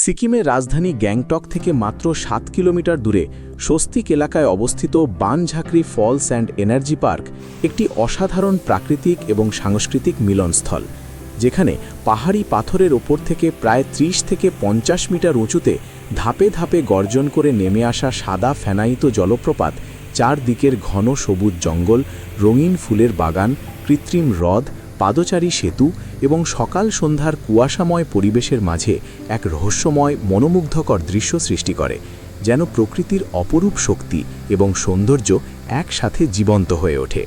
সিকিমের রাজধানী গ্যাংটক থেকে মাত্র ৭ কিলোমিটার দূরে স্বস্তিক এলাকায় অবস্থিত বানঝাঁকরি ফলস অ্যান্ড এনার্জি পার্ক একটি অসাধারণ প্রাকৃতিক এবং সাংস্কৃতিক মিলনস্থল, যেখানে পাহাড়ি পাথরের ওপর থেকে প্রায় ৩০ থেকে ৫০ মিটার উঁচুতে ধাপে ধাপে গর্জন করে নেমে আসা সাদা ফেনায়িত জলপ্রপাত, চারদিকের ঘন সবুজ জঙ্গল, রঙিন ফুলের বাগান, কৃত্রিম হ্রদ, পাদচারী সেতু এবং সকাল সন্ধ্যার কুয়াশাময় পরিবেশের মাঝে এক রহস্যময় মনোমুগ্ধকর দৃশ্য সৃষ্টি করে, যেন প্রকৃতির অপরূপ শক্তি এবং সৌন্দর্য একসাথে জীবন্ত হয়ে ওঠে।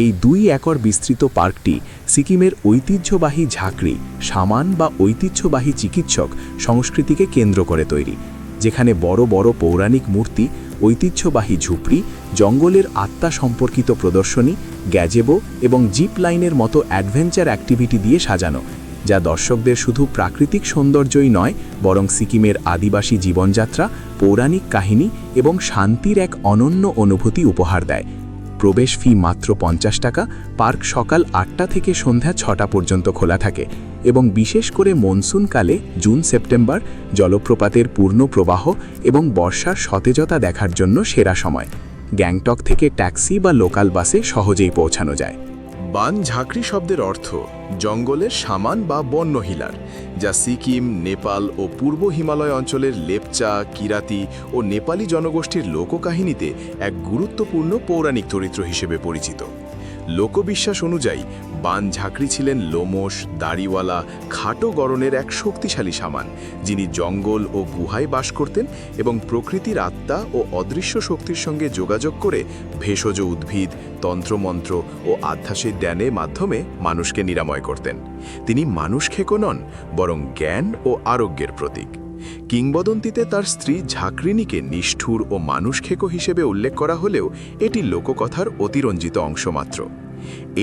এই ২ একর বিস্তৃত পার্কটি সিকিমের ঐতিহ্যবাহী ঝাঁকরি, শামান বা ঐতিহ্যবাহী চিকিৎসক সংস্কৃতিকে কেন্দ্র করে তৈরি, যেখানে বড় বড় পৌরাণিক মূর্তি, ঐতিহ্যবাহী ঝুপড়ি, জঙ্গলের আত্মা সম্পর্কিত প্রদর্শনী, গ্যাজেবো এবং জিপ লাইনের মতো অ্যাডভেঞ্চার অ্যাক্টিভিটি দিয়ে সাজানো, যা দর্শকদের শুধু প্রাকৃতিক সৌন্দর্যই নয়, বরং সিকিমের আদিবাসী জীবনযাত্রা, পৌরাণিক কাহিনী এবং শান্তির এক অনন্য অনুভূতি উপহার দেয়। প্রবেশ ফি মাত্র ৫০ টাকা। পার্ক সকাল ৮টা থেকে সন্ধ্যা ৬টা পর্যন্ত খোলা থাকে এবং বিশেষ করে মনসুনকালে জুন-সেপ্টেম্বর জলপ্রপাতের পূর্ণ প্রবাহ এবং বর্ষার সতেজতা দেখার জন্য সেরা সময়। গ্যাংটক থেকে ট্যাক্সি বা লোকাল বাসে সহজেই পৌঁছানো যায়। বানঝাঁকরি শব্দের অর্থ জঙ্গলের শামান বা বন্য হিলার, যা সিকিম, নেপাল ও পূর্ব হিমালয় অঞ্চলের লেপচা, কিরাতি ও নেপালি জনগোষ্ঠীর লোককাহিনীতে এক গুরুত্বপূর্ণ পৌরাণিক চরিত্র হিসেবে পরিচিত। লোকবিশ্বাস অনুযায়ী বানঝাঁকরি ছিলেন লোমশ, দাড়িওয়ালা, খাটো গড়নের এক শক্তিশালী শামান, যিনি জঙ্গল ও গুহায় বাস করতেন এবং প্রকৃতির আত্মা ও অদৃশ্য শক্তির সঙ্গে যোগাযোগ করে ভেষজ উদ্ভিদ, তন্ত্রমন্ত্র ও আধ্যাত্মিক জ্ঞানের মাধ্যমে মানুষকে নিরাময় করতেন। তিনি মানুষ খেকো নন, বরং জ্ঞান ও আরোগ্যের প্রতীক। কিংবদন্তিতে তার স্ত্রী ঝাঁকরিনীকে নিষ্ঠুর ও মানুষ খেকো হিসেবে উল্লেখ করা হলেও এটি লোককথার অতিরঞ্জিত অংশ মাত্র।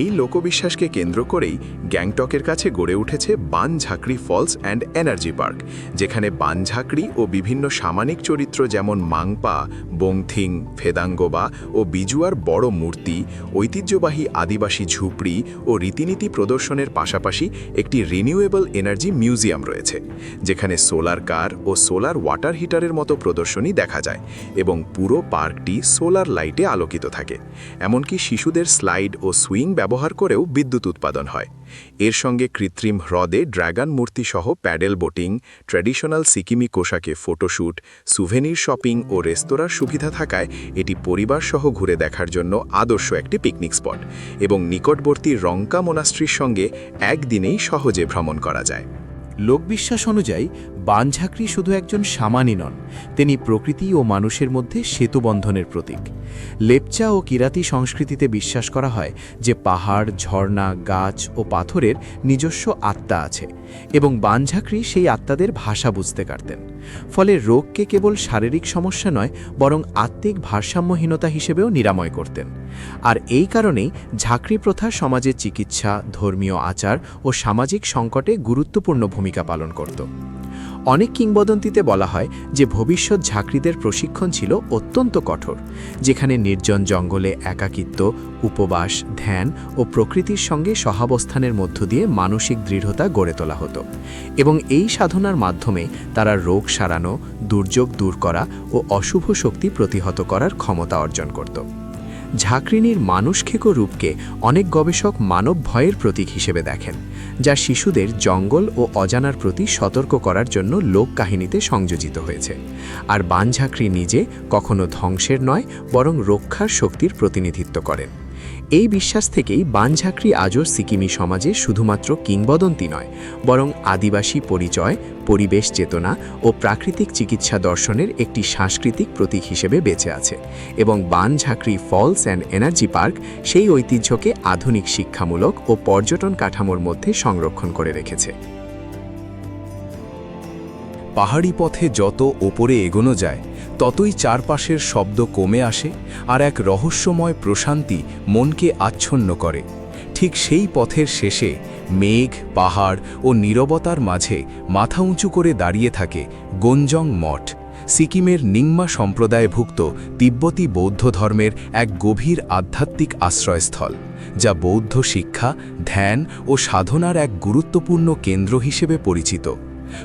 এই লোকবিশ্বাসকে কেন্দ্র করেই গ্যাংটকের কাছে গড়ে উঠেছে বানঝাঁকরি ফলস অ্যান্ড এনার্জি পার্ক, যেখানে বানঝাঁকরি ও বিভিন্ন সামানিক চরিত্র যেমন মাংপা, বংথিং, ফেদাঙ্গোবা ও বিজুয়ার বড় মূর্তি, ঐতিহ্যবাহী আদিবাসী ঝুপড়ি ও রীতিনীতি প্রদর্শনের পাশাপাশি একটি রিনিউয়েবল এনার্জি মিউজিয়াম রয়েছে, যেখানে সোলার কার ও সোলার ওয়াটার হিটারের মতো প্রদর্শনী দেখা যায় এবং পুরো পার্কটি সোলার লাইটে আলোকিত থাকে। এমনকি শিশুদের স্লাইড ও সুইং ব্যবহার করেও বিদ্যুৎ উৎপাদন হয়। এর সঙ্গে কৃত্রিম হ্রদে ড্র্যাগন মূর্তি সহ প্যাডেল বোটিং, ট্র্যাডিশনাল সিকিমি পোশাকে ফটোশ্যুট, সুভেনির শপিং ও রেস্তোরাঁর সুবিধা থাকায় এটি পরিবারসহ ঘুরে দেখার জন্য আদর্শ একটি পিকনিক স্পট এবং নিকটবর্তী রংকা মোনাস্ট্রির সঙ্গে একদিনেই সহজে ভ্রমণ করা যায়। লোকবিশ্বাস অনুযায়ী বানঝাঁকরি শুধু একজন শামানই নন, তিনি প্রকৃতি ও মানুষের মধ্যে সেতুবন্ধনের প্রতীক। লেপচা ও কিরাতি সংস্কৃতিতে বিশ্বাস করা হয় যে পাহাড়, ঝর্ণা, গাছ ও পাথরের নিজস্ব আত্মা আছে এবং বানঝাঁকরি সেই আত্মাদের ভাষা বুঝতে পারতেন। ফলে রোগকে কেবল শারীরিক সমস্যা নয়, বরং আত্মিক ভারসাম্যহীনতা হিসেবেও নিরাময় করতেন। আর এই কারণেই ঝাঁকরি প্রথা সমাজের চিকিৎসা, ধর্মীয় আচার ও সামাজিক সংকটে গুরুত্বপূর্ণ ভূমিকা পালন করত। অনেক কিংবদন্তিতে বলা হয় যে ভবিষ্যৎ ঝাঁকরিদের প্রশিক্ষণ ছিল অত্যন্ত কঠোর, যেখানে নির্জন জঙ্গলে একাকিত্ব, উপবাস, ধ্যান ও প্রকৃতির সঙ্গে সহাবস্থানের মধ্য দিয়ে মানসিক দৃঢ়তা গড়ে তোলা হতো এবং এই সাধনার মাধ্যমে তারা রোগ সারানো, দুর্যোগ দূর করা ও অশুভ শক্তি প্রতিহত করার ক্ষমতা অর্জন করত। ঝাঁকরিনীর মানুষ খেকো রূপকে অনেক গবেষক মানব ভয়ের প্রতীক হিসেবে দেখেন, যা শিশুদের জঙ্গল ও অজানার প্রতি সতর্ক করার জন্য লোককাহিনীতে সংযোজিত হয়েছে। আর বানঝাঁকরি নিজে কখনো ধ্বংসের নয়, বরং রক্ষার শক্তির প্রতিনিধিত্ব করেন। এই বিশ্বাস থেকেই বানঝাঁকরি আজও সিকিমি সমাজে শুধুমাত্র কিংবদন্তি নয়, বরং আদিবাসী পরিচয়, পরিবেশ চেতনা ও প্রাকৃতিক চিকিৎসা দর্শনের একটি সাংস্কৃতিক প্রতীক হিসেবে বেঁচে আছে এবং বানঝাঁকরি ফলস অ্যান্ড এনার্জি পার্ক সেই ঐতিহ্যকে আধুনিক শিক্ষামূলক ও পর্যটন কাঠামোর মধ্যে সংরক্ষণ করে রেখেছে। পাহাড়ি পথে যত ওপরে এগোনো যায়, ততই চারপাশের শব্দ কমে আসে আর এক রহস্যময় প্রশান্তি মনকে আচ্ছন্ন করে। ঠিক সেই পথের শেষে মেঘ, পাহাড় ও নীরবতার মাঝে মাথা উঁচু করে দাঁড়িয়ে থাকে গঞ্জং মঠ, সিকিমের নিংমা সম্প্রদায়ভুক্ত তিব্বতী বৌদ্ধ ধর্মের এক গভীর আধ্যাত্মিক আশ্রয়স্থল, যা বৌদ্ধ শিক্ষা, ধ্যান ও সাধনার এক গুরুত্বপূর্ণ কেন্দ্র হিসেবে পরিচিত।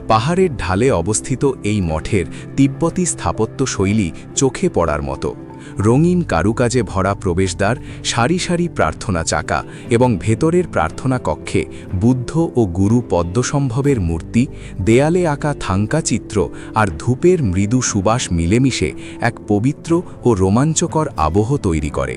পাহাড়ের ঢালে অবস্থিত এই মঠের তিব্বতী স্থাপত্য শৈলী চোখে পড়ার মতো। রঙিন কারুকাজে ভরা প্রবেশদ্বার, সারি সারি প্রার্থনা চাকা এবং ভেতরের প্রার্থনা কক্ষে বুদ্ধ ও গুরু পদ্মসম্ভবের মূর্তি, দেয়ালে আঁকা থাঙ্কা চিত্র আর ধূপের মৃদু সুবাস মিলেমিশে এক পবিত্র ও রোমাঞ্চকর আবহ তৈরি করে।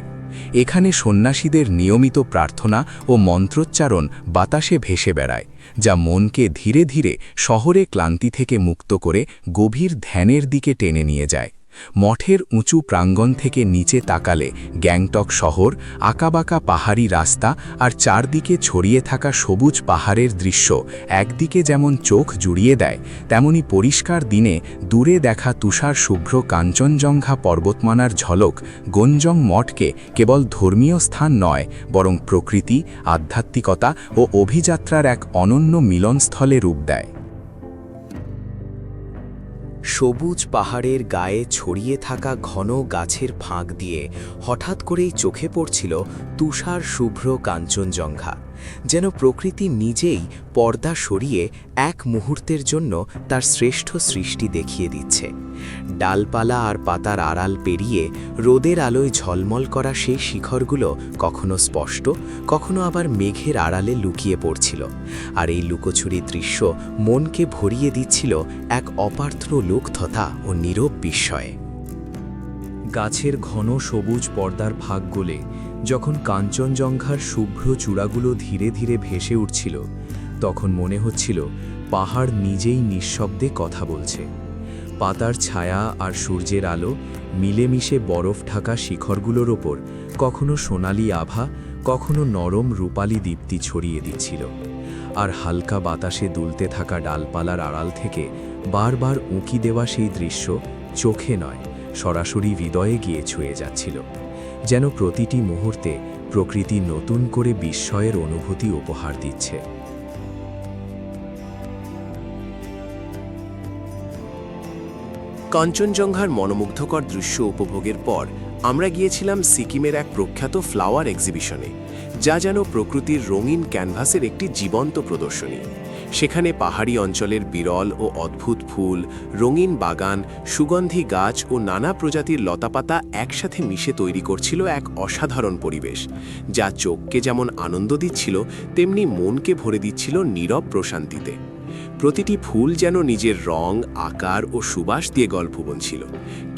এখানে সন্ন্যাসীদের নিয়মিত প্রার্থনা ও মন্ত্রোচ্চারণ বাতাসে ভেসে বেড়ায়, যা মনকে ধীরে ধীরে শহরে ক্লান্তি থেকে মুক্ত করে গভীর ধ্যানের দিকে টেনে নিয়ে যায়। মঠের উঁচু প্রাঙ্গণ থেকে নিচে তাকালে গ্যাংটক শহর, আঁকাবাঁকা পাহাড়ি রাস্তা আর চারদিকে ছড়িয়ে থাকা সবুজ পাহাড়ের দৃশ্য একদিকে যেমন চোখ জুড়িয়ে দেয়, তেমনি পরিষ্কার দিনে দূরে দেখা তুষার শুভ্র কাঞ্চনজঙ্ঘা পর্বতমালার ঝলক গঞ্জং মঠকে কেবল ধর্মীয় স্থান নয়, বরং প্রকৃতি, আধ্যাত্মিকতা ও অভিযাত্রার এক অনন্য মিলনস্থলে রূপ দেয়। সবুজ পাহাড়ের গায়ে ছড়িয়ে থাকা ঘন গাছের ফাঁক দিয়ে হঠাৎ করেই চোখে পড়ছিল তুষার শুভ্র কাঞ্চনজঙ্ঘা, যেন প্রকৃতি নিজেই পর্দা সরিয়ে এক মুহূর্তের জন্য তার শ্রেষ্ঠ সৃষ্টি দেখিয়ে দিচ্ছে। ডালপালা আর পাতার আড়াল পেরিয়ে রোদের আলোয় ঝলমল করা সেই শিখরগুলো কখনো স্পষ্ট, কখনো আবার মেঘের আড়ালে লুকিয়ে পড়ছিল, আর এই লুকোছুরি দৃশ্য মনকে ভরিয়ে দিচ্ছিল এক অপার্থ লুব্ধতা ও নীরব বিস্ময়ে। গাছের ঘন সবুজ পর্দার ফাঁক গলে যখন কাঞ্চনজঙ্ঘার শুভ্র চূড়াগুলো ধীরে ধীরে ভেসে উঠছিল, তখন মনে হচ্ছিল পাহাড় নিজেই নিঃশব্দে কথা বলছে। পাতার ছায়া আর সূর্যের আলো মিলেমিশে বরফ ঢাকা শিখরগুলোর ওপর কখনো সোনালি আভা, কখনো নরম রূপালি দীপ্তি ছড়িয়ে দিচ্ছিল, আর হালকা বাতাসে দুলতে থাকা ডালপালার আড়াল থেকে বারবার উঁকি দেওয়া সেই দৃশ্য চোখে নয়, সরাসরি হৃদয়ে গিয়ে ছুঁয়ে যাচ্ছিল, যেন প্রতিটি মুহূর্তে প্রকৃতি নতুন করে বিস্ময়ের অনুভূতি উপহার দিচ্ছে। কাঞ্চনজঙ্ঘার মনোমুগ্ধকর দৃশ্য উপভোগের পর আমরা গিয়েছিলাম সিকিমের এক প্রখ্যাত ফ্লাওয়ার এক্সিবিশনে, যা যেন প্রকৃতির রঙিন ক্যানভাসের একটি জীবন্ত প্রদর্শনী। সেখানে পাহাড়ি অঞ্চলের বিরল ও অদ্ভুত ফুল, রঙিন বাগান, সুগন্ধি গাছ ও নানা প্রজাতির লতাপাতা একসাথে মিশে তৈরি করছিল এক অসাধারণ পরিবেশ, যা চোখকে যেমন আনন্দ দিচ্ছিল, তেমনি মনকে ভরে দিচ্ছিল নীরব প্রশান্তিতে। প্রতিটি ফুল যেন নিজের রং, আকার ও সুবাস দিয়ে গল্প বলছিল।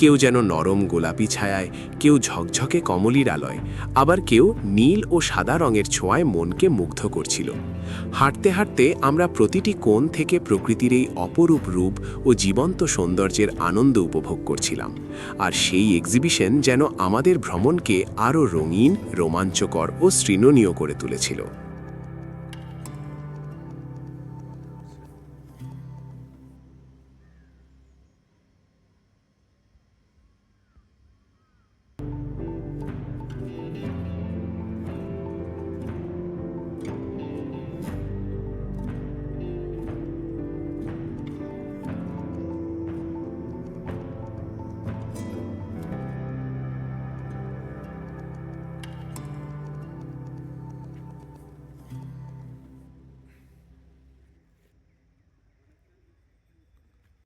কেউ যেন নরম গোলাপি ছায়ায়, কেউ ঝকঝকে কমলির আলোয়, আবার কেউ নীল ও সাদা রঙের ছোঁয়ায় মনকে মুগ্ধ করছিল। হাঁটতে হাঁটতে আমরা প্রতিটি কোণ থেকে প্রকৃতির এই অপরূপ রূপ ও জীবন্ত সৌন্দর্যের আনন্দ উপভোগ করছিলাম, আর সেই এক্সিবিশন যেন আমাদের ভ্রমণকে আরও রঙিন, রোমাঞ্চকর ও সৃজনীয় করে তুলেছিল।